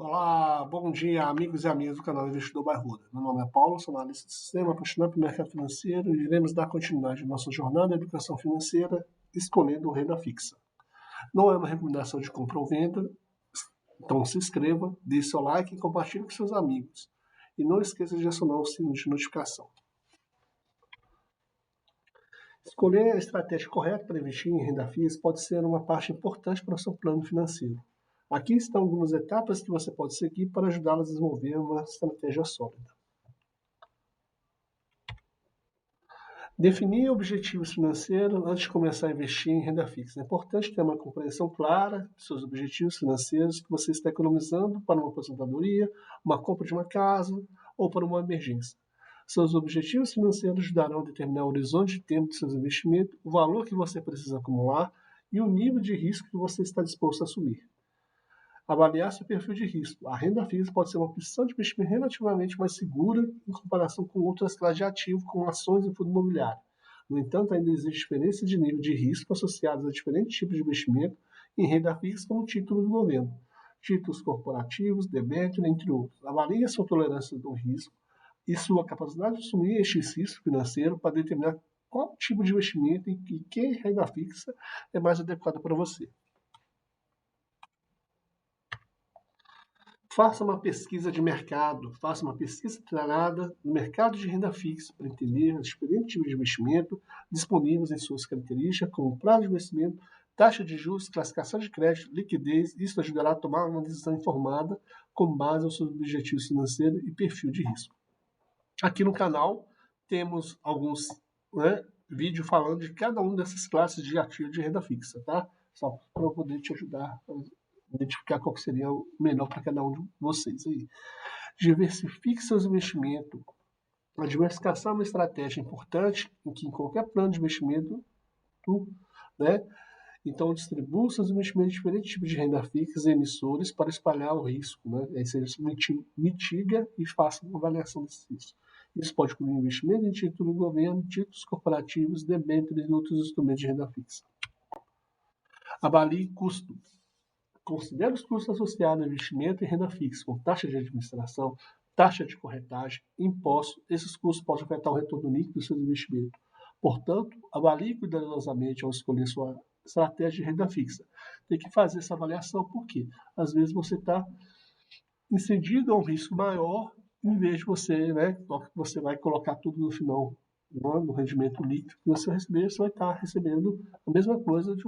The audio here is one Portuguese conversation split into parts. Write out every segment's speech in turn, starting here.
Olá, bom dia, amigos e amigas do canal Investidor Barruda. Meu nome é Paulo, sou analista de sistema, apaixonado pelo mercado financeiro e iremos dar continuidade à nossa jornada de educação financeira escolhendo renda fixa. Não é uma recomendação de compra ou venda, então se inscreva, dê seu like e compartilhe com seus amigos. E não esqueça de acionar o sino de notificação. Escolher a estratégia correta para investir em renda fixa pode ser uma parte importante para o seu plano financeiro. Aqui estão algumas etapas que você pode seguir para ajudá-las a desenvolver uma estratégia sólida. Definir objetivos financeiros antes de começar a investir em renda fixa. É importante ter uma compreensão clara dos seus objetivos financeiros que você está economizando para uma aposentadoria, uma compra de uma casa ou para uma emergência. Seus objetivos financeiros ajudarão a determinar o horizonte de tempo de seus investimentos, o valor que você precisa acumular e o nível de risco que você está disposto a assumir. Avaliar seu perfil de risco. A renda fixa pode ser uma opção de investimento relativamente mais segura em comparação com outras classes de ativos, como ações e fundo imobiliário. No entanto, ainda existe diferença de nível de risco associados a diferentes tipos de investimento em renda fixa, como títulos do governo, títulos corporativos, debêntures, entre outros. Avalie a sua tolerância do risco e sua capacidade de assumir este risco financeiro para determinar qual tipo de investimento e que renda fixa é mais adequada para você. Faça uma pesquisa de mercado, faça uma pesquisa detalhada no mercado de renda fixa para entender os diferentes tipos de investimento disponíveis em suas características, como prazo de investimento, taxa de juros, classificação de crédito, liquidez. Isso ajudará a tomar uma decisão informada com base aos seus objetivos financeiros e perfil de risco. Aqui no canal temos alguns vídeos falando de cada uma dessas classes de ativos de renda fixa, tá? Só para eu poder te ajudar a identificar qual que seria o melhor para cada um de vocês aí. Diversifique seus investimentos. A diversificação é uma estratégia importante em qualquer plano de investimento, então distribua seus investimentos em diferentes tipos de renda fixa e emissores para espalhar o risco, Aí você mitiga e faça uma avaliação desses riscos. Isso pode incluir investimento em título do governo, títulos corporativos, debêntures e outros instrumentos de renda fixa. Avalie custo. Considere os custos associados ao investimento em renda fixa, como taxa de administração, taxa de corretagem, impostos. Esses custos podem afetar o retorno líquido do seu investimento. Portanto, avalie cuidadosamente ao escolher sua estratégia de renda fixa. Tem que fazer essa avaliação porque, às vezes, você está incedido a um risco maior, em vez de você vai colocar tudo no final, no rendimento líquido que você receber, você vai estar recebendo a mesma coisa de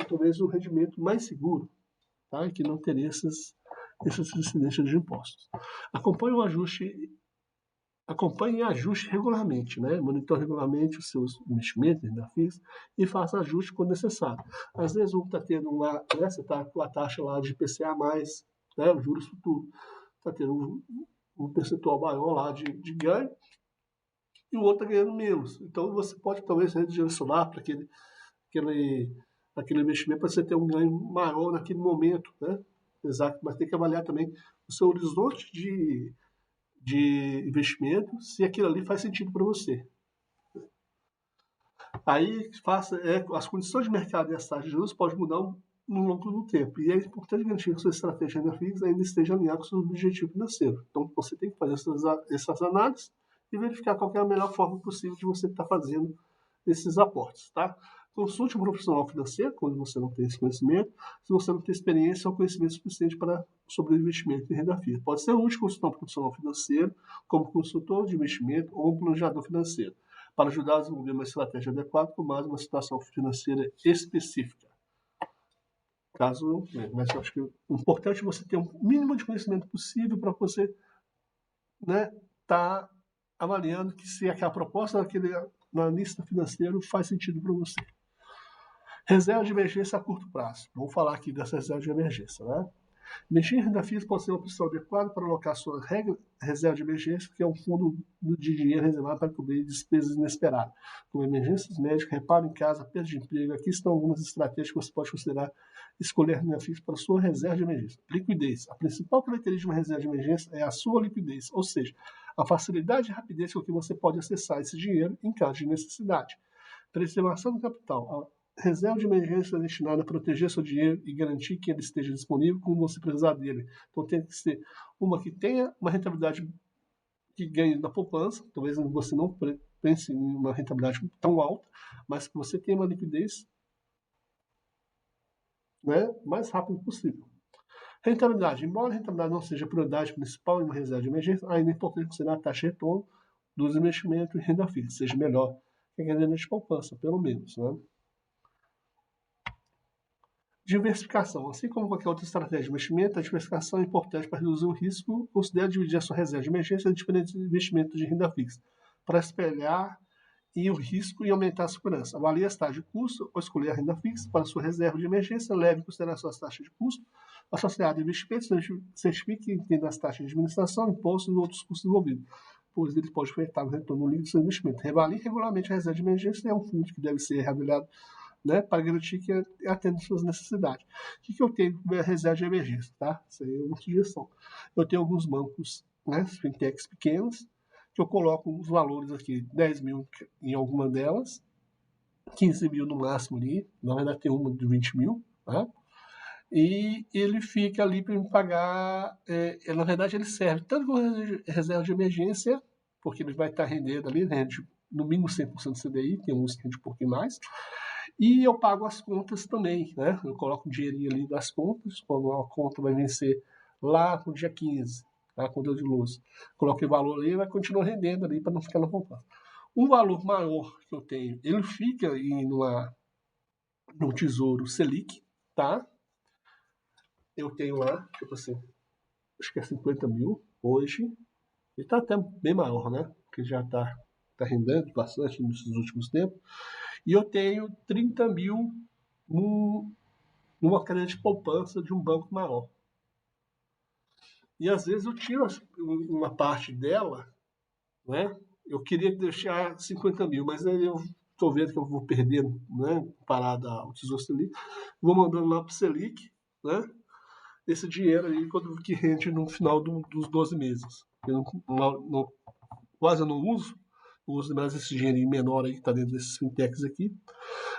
talvez um rendimento mais seguro, tá? Que não teria essas incidências de impostos. Acompanhe e ajuste regularmente, Monitore regularmente os seus investimentos, renda fixa, e faça ajuste quando necessário. Às vezes um está tendo você está com a taxa lá de IPCA+, o juros futuro, está tendo um percentual maior lá de ganho, e o outro está ganhando menos. Então você pode talvez redirecionar para aquele investimento para você ter um ganho maior naquele momento, Exato, mas tem que avaliar também o seu horizonte de investimento, se aquilo ali faz sentido para você. Aí as condições de mercado e as taxas de juros podem mudar no longo do tempo. E é importante garantir que a sua estratégia de renda fixa ainda esteja alinhada com o seu objetivo financeiro. Então você tem que fazer essas análises e verificar qual é a melhor forma possível de você estar fazendo esses aportes, tá? Consulte um profissional financeiro quando você não tem esse conhecimento, se você não tem experiência ou conhecimento suficiente sobre o investimento em renda fixa. Pode ser útil consultar um profissional financeiro, como consultor de investimento ou um planejador financeiro, para ajudar a desenvolver uma estratégia adequada com base numa situação financeira específica. Mas eu acho que o importante é você ter um mínimo de conhecimento possível para você tá avaliando se aquela proposta daquele analista financeiro faz sentido para você. Reserva de emergência a curto prazo. Vamos falar aqui dessa reserva de emergência, Investir em renda fixa pode ser uma opção adequada para alocar sua reserva de emergência, que é um fundo de dinheiro reservado para cobrir despesas inesperadas, como emergências médicas, reparo em casa, perda de emprego. Aqui estão algumas estratégias que você pode considerar escolher renda fixa para a sua reserva de emergência. Liquidez. A principal característica de uma reserva de emergência é a sua liquidez, ou seja, a facilidade e rapidez com que você pode acessar esse dinheiro em caso de necessidade. Preservação do capital. reserva de emergência destinada a proteger seu dinheiro e garantir que ele esteja disponível quando você precisar dele. Então tem que ser uma que tenha uma rentabilidade que ganhe da poupança, talvez você não pense em uma rentabilidade tão alta, mas que você tenha uma liquidez, né, mais rápido possível. Rentabilidade. Embora a rentabilidade não seja a prioridade principal em uma reserva de emergência, ainda é importante considerar a taxa de retorno dos investimentos em renda fixa, seja melhor que a renda de poupança, pelo menos, né? Diversificação. Assim como qualquer outra estratégia de investimento, a diversificação é importante para reduzir o risco. Considere dividir a sua reserva de emergência em diferentes investimentos de renda fixa, para espelhar o risco e aumentar a segurança. Avalie as taxas de custo ou escolher a renda fixa para a sua reserva de emergência. Leve em consideração as taxas de custo associadas a investimentos. Certifique que entenda as taxas de administração, impostos e outros custos envolvidos, pois ele pode afetar o retorno líquido do seu investimento. Reavalie regularmente a reserva de emergência. É um fundo que deve ser reavaliado, né, para garantir que atenda suas necessidades. O que eu tenho como reserva de emergência? Tá? Isso aí é uma sugestão. Eu tenho alguns bancos, né, fintechs pequenos, que eu coloco os valores aqui, 10 mil em alguma delas, 15 mil no máximo ali, na verdade tem uma de 20 mil, tá? E ele fica ali para me pagar, na verdade ele serve tanto como reserva de emergência, porque ele vai estar rendendo ali, rende no mínimo 100% do CDI, tem uns que rende um pouquinho mais, e eu pago as contas também, né? Eu coloco o dinheirinho ali das contas, quando a conta vai vencer lá no dia 15, a conta de luz. Coloquei o valor ali e vai continuar rendendo ali para não ficar na poupança. Um valor maior que eu tenho, ele fica no Tesouro Selic, tá? Eu tenho lá, tipo assim, acho que é 50 mil hoje. Ele está até bem maior, né? Porque já está rendendo bastante nesses últimos tempos. E eu tenho 30 mil numa cadeia de poupança de um banco maior. E às vezes eu tiro uma parte dela, né? Eu queria deixar 50 mil, mas aí eu estou vendo que eu vou perder, né? Parada o Tesouro Selic. Vou mandando lá para o Selic, né? Esse dinheiro aí, quando que rende no final dos 12 meses. Eu quase não uso. Eu uso mais esse dinheirinho menor aí que está dentro desses fintechs aqui.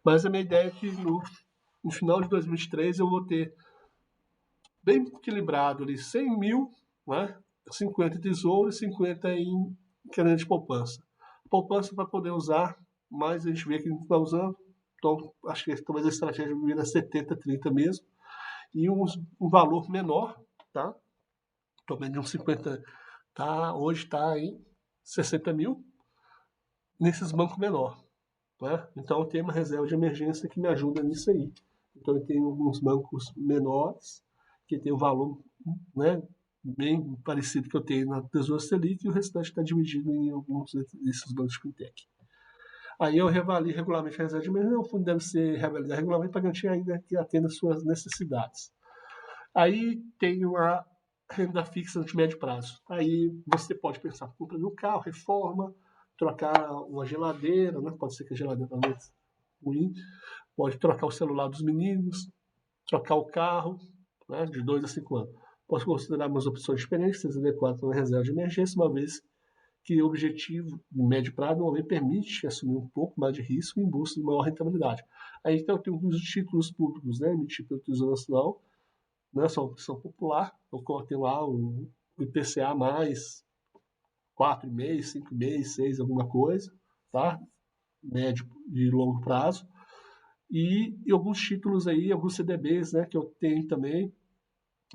Mas a minha ideia é que no final de 2023 eu vou ter bem equilibrado ali 100 mil, né? 50 em tesouro e 50 em cadeia de poupança. Poupança para poder usar, mas a gente vê que não está usando. Então, acho que talvez a estratégia vira 70, 30 mesmo. E um valor menor, tá? Também de uns 50, tá? Hoje está em 60 mil nesses bancos menores. Né? Então, eu tenho uma reserva de emergência que me ajuda nisso aí. Então, eu tenho alguns bancos menores que tem um valor, né, bem parecido que eu tenho na Tesouro Selic, e o restante está dividido em alguns desses bancos de fintech. Aí eu reavalio regularmente a reserva de emergência. O fundo deve ser reavaliado regularmente para garantir ainda que atenda às suas necessidades. Aí tem a renda fixa de médio prazo. Aí você pode pensar, compra de um carro, reforma, trocar uma geladeira, né? Pode ser que a geladeira está muito ruim, pode trocar o celular dos meninos, trocar o carro, né? De 2 a 5 anos. Posso considerar umas opções diferentes, adequadas para uma reserva de emergência, uma vez que o objetivo de médio prazo normalmente permite assumir um pouco mais de risco em busca de maior rentabilidade. Aí então eu tenho alguns títulos públicos, né, emitidos pelo Tesouro Nacional, né, são opção popular. Eu coloquei lá o IPCA mais 4,5, 5,5, 6, alguma coisa, tá? Médio e longo prazo. E alguns títulos aí, alguns CDBs, né, que eu tenho também,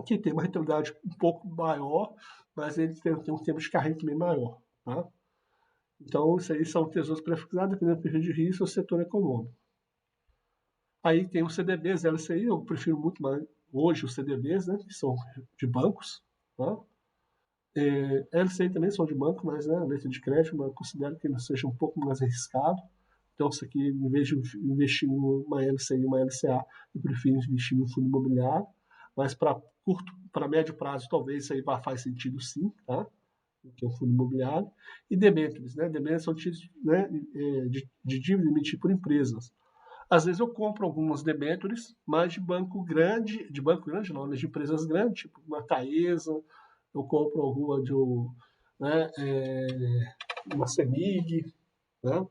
que tem uma rentabilidade um pouco maior, mas ele tem um tempo de carreira também maior, tá? Então, isso aí são tesouros prefixados, dependendo do perfil de risco ou setor econômico. Aí tem os CDBs, LCI, eu prefiro muito mais hoje os CDBs, né, que são de bancos, tá? LCI também são de banco, mas né, letra de crédito, mas eu considero que ele seja um pouco mais arriscado. Então, isso aqui, em vez de investir numa LCI e uma LCA, eu prefiro investir no fundo imobiliário. Mas para médio prazo, talvez isso aí faz sentido sim, tá? Que é o fundo imobiliário. E debêntures, né? Debêntures são títulos, né, de dívida emitidos por empresas. Às vezes eu compro algumas debêntures, mas de banco grande não, mas de empresas grandes, tipo uma Taesa, eu compro alguma de uma CEMIG, né?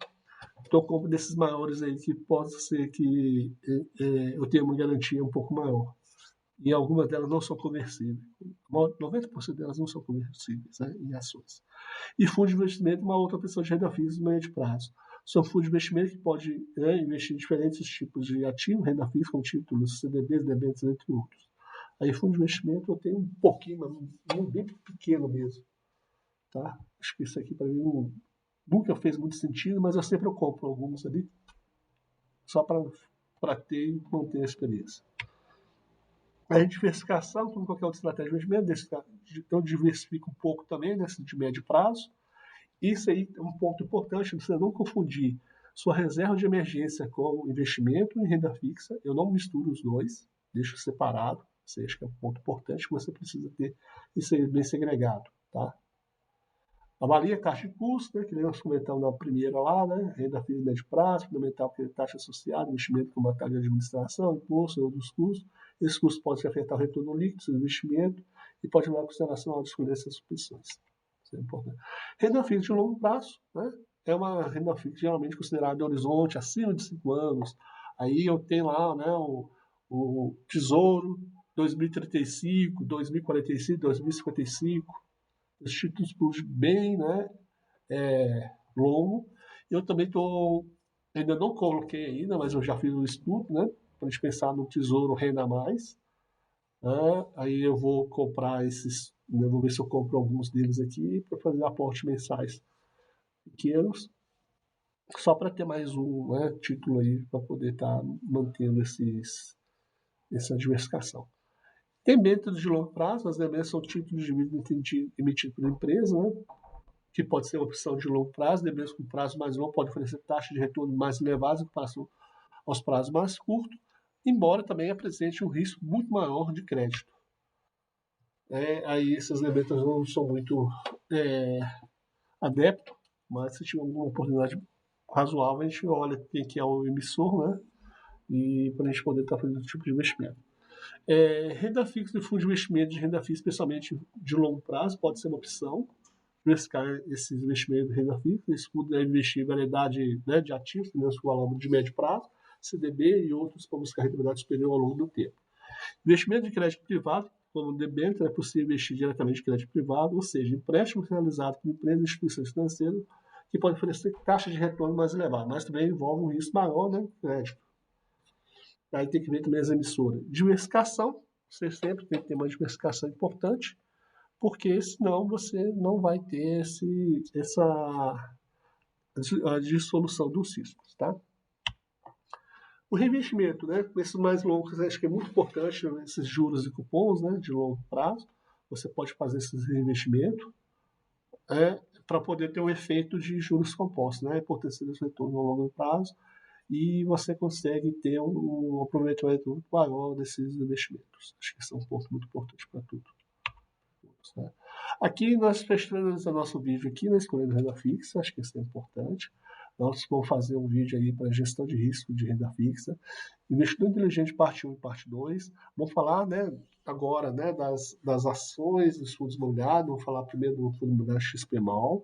Então eu compro desses maiores aí que possa ser que eu tenha uma garantia um pouco maior. E algumas delas não são conversíveis. 90% delas não são conversíveis, né, em ações. E fundo de investimento é uma outra opção de renda fixa no médio prazo. São fundos de investimento que pode, né, investir em diferentes tipos de ativos, renda fixa, com títulos, CDBs, debêntures, entre outros. Aí fundo de investimento eu tenho um pouquinho, mas um bem pequeno mesmo. Tá? Acho que isso aqui para mim nunca fez muito sentido, mas eu sempre compro alguns ali, só para ter e manter a experiência. A diversificação, como qualquer outra estratégia de investimento, então diversifica um pouco também, né, de médio prazo. Isso aí é um ponto importante, você não confundir sua reserva de emergência com investimento em renda fixa. Eu não misturo os dois, deixo separado. Isso aí acho que é um ponto importante que você precisa ter isso aí bem segregado, tá? Avalia a taxa de custo, né, que nós comentamos na primeira lá, né, renda fixa de médio prazo, fundamental porque taxa associada, investimento com uma taxa de administração, imposto e outros custos. Esses custos podem afetar o retorno líquido do investimento e pode levar em consideração a escolher essas opções. Isso é importante. Renda fixa de longo prazo, né, é uma renda fixa geralmente considerada de horizonte acima de 5 anos. Aí eu tenho lá, né, o Tesouro 2035, 2045, 2055, os títulos públicos bem, né, longo. Eu também ainda não coloquei ainda, mas eu já fiz um estudo, né, para a gente pensar no Tesouro Renda Mais. Né, aí eu vou comprar esses, né, vou ver se eu compro alguns deles aqui para fazer aportes mensais pequenos, só para ter mais um, né, título aí para poder estar mantendo essa diversificação. Tem dentro de longo prazo, as demais são títulos de dívida emitidos pela empresa, né, que pode ser uma opção de longo prazo, mesmo com prazo mais longo, pode oferecer taxas de retorno mais elevadas em comparação aos prazos mais curtos, embora também apresente um risco muito maior de crédito. Aí essas leventas não são muito adepto, mas se tiver alguma oportunidade razoável, a gente olha quem que é o emissor, né? E para a gente poder estar fazendo esse tipo de investimento. Renda fixa e fundo de investimento de renda fixa, especialmente de longo prazo, pode ser uma opção. Diversificar esses investimentos de renda fixa. Esse fundo deve investir em variedade, né, de ativos, que nós falamos de médio prazo, CDB e outros para buscar rentabilidade superior ao longo do tempo. Investimento de crédito privado, como debênture, é possível investir diretamente em crédito privado, ou seja, empréstimos realizados por empresas e instituições financeiras que podem oferecer taxas de retorno mais elevadas, mas também envolve um risco maior, né, crédito. Aí tem que ver também as emissoras. Diversificação, você sempre tem que ter uma diversificação importante, porque senão você não vai ter a dissolução dos riscos, tá? O reinvestimento, né? Esses mais longos, acho que é muito importante, né? Esses juros e cupons, né? De longo prazo, você pode fazer esses reinvestimentos para poder ter um efeito de juros compostos, né? Potencial de retorno a longo prazo e você consegue ter um aproveitamento muito maior desses investimentos. Acho que esse é um ponto muito importante para tudo. Né? Aqui nós fechamos o nosso vídeo aqui na escolha da renda fixa, acho que isso é importante. Nós vamos fazer um vídeo aí para gestão de risco de renda fixa, investidor inteligente parte 1 e parte 2. Vamos falar, né, agora, né, das ações dos fundos imobiliários, vamos falar primeiro do fundo imobiliário XPMAL,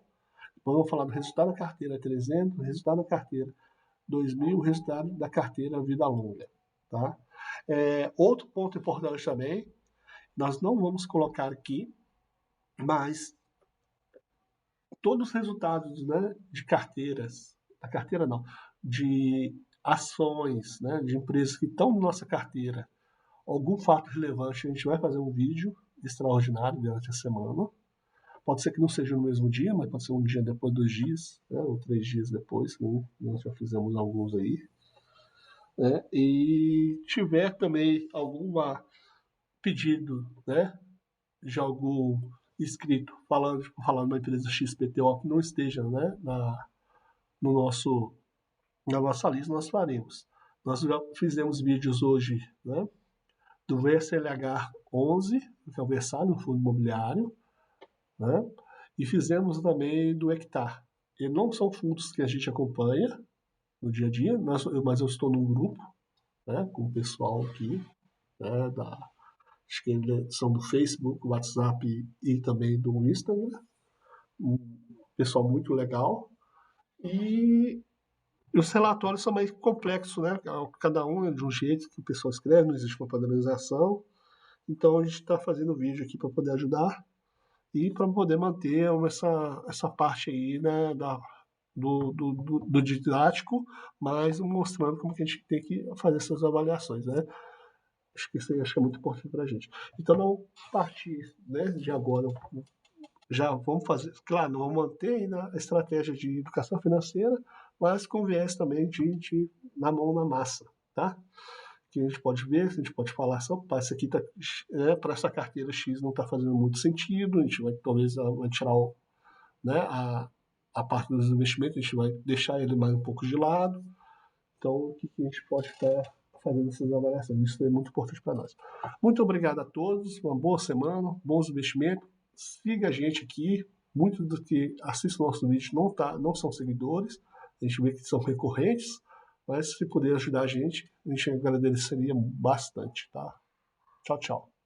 depois vamos falar do resultado da carteira 300, o resultado da carteira 2000, o resultado da carteira vida longa. Tá? Outro ponto importante também, nós não vamos colocar aqui, mas todos os resultados, né, de carteiras, da carteira não, de ações, né, de empresas que estão na nossa carteira, algum fato relevante, a gente vai fazer um vídeo extraordinário durante a semana. Pode ser que não seja no mesmo dia, mas pode ser um dia depois, 2 dias, né, ou 3 dias depois, né, nós já fizemos alguns aí. Né, e tiver também algum pedido, né, de algum inscrito falando uma empresa XPTO que não esteja, né, no na nossa lista, nós faremos. Nós já fizemos vídeos hoje, né, do VSLH 11, que é o Versalhes, no fundo imobiliário, né, e fizemos também do Hectare. E não são fundos que a gente acompanha no dia a dia, mas eu estou num grupo, né, com o pessoal aqui, né, acho que são do Facebook, WhatsApp e também do Instagram. Um pessoal muito legal. E E os relatórios são mais complexos, né? Cada um é de um jeito que o pessoal escreve, não existe uma padronização. Então a gente está fazendo vídeo aqui para poder ajudar e para poder manter essa parte aí, né, do didático, mas mostrando como que a gente tem que fazer essas avaliações, né? Acho que isso aí acho que é muito importante para a gente. Então, não partir, né, de agora, já vamos fazer, claro, não vamos manter ainda a estratégia de educação financeira, mas com viés também de na mão na massa, tá? Que a gente pode ver, a gente pode falar só, isso aqui tá, para essa carteira X não está fazendo muito sentido, a gente vai talvez vai tirar né, a parte dos investimentos, a gente vai deixar ele mais um pouco de lado. Então, o que a gente pode estar fazendo essas avaliações? Isso é muito importante para nós. Muito obrigado a todos, uma boa semana, bons investimentos. Siga a gente aqui. Muitos dos que assistem o nosso vídeo não são seguidores, a gente vê que são recorrentes, mas se puder ajudar a gente agradeceria bastante, tá? Tchau, tchau.